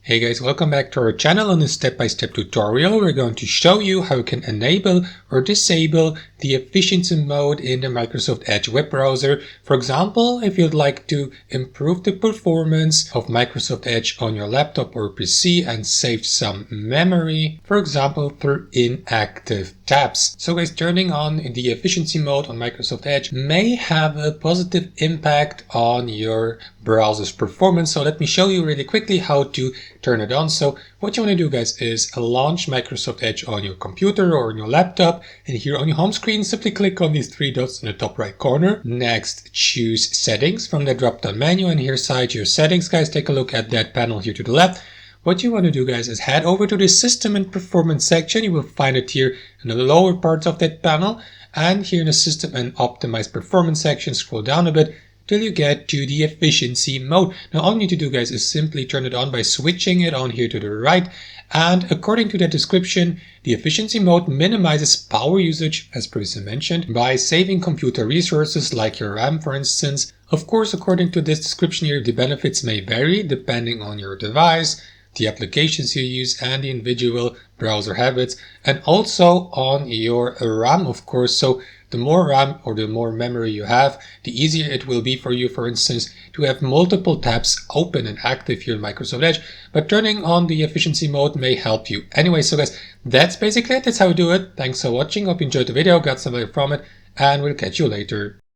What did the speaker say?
Hey guys, welcome back to our channel. On this step-by-step tutorial, we're going to show you how you can enable or disable the efficiency mode in the Microsoft Edge web browser. For example, if you'd like to improve the performance of Microsoft Edge on your laptop or PC and save some memory, for example, through inactive tabs. So guys, turning on the efficiency mode on Microsoft Edge may have a positive impact on your browser's performance. So let me show you really quickly how to turn it on. So what you want to do, guys, is launch Microsoft Edge on your computer or on your laptop, and here on your home screen simply click on these three dots in the top right corner. Next, choose settings from the drop down menu, and here inside your settings, guys, take a look at that panel here to the left. What you want to do, guys, is head over to the system and performance section. You will find it here in the lower parts of that panel, and here in the system and optimize performance section, scroll down a bit till you get to the efficiency mode. Now all you need to do, guys, is simply turn it on by switching it on here to the right. And according to that description, the efficiency mode minimizes power usage, as previously mentioned, by saving computer resources like your RAM, for instance. Of course, according to this description here, the benefits may vary depending on your device, the applications you use, and the individual browser habits, and also on your RAM, of course. So the more RAM or the more memory you have, the easier it will be for you, for instance, to have multiple tabs open and active here in Microsoft Edge. But turning on the efficiency mode may help you. Anyway, so guys, that's basically it. That's how we do it. Thanks for watching. Hope you enjoyed the video, got some value from it, and we'll catch you later.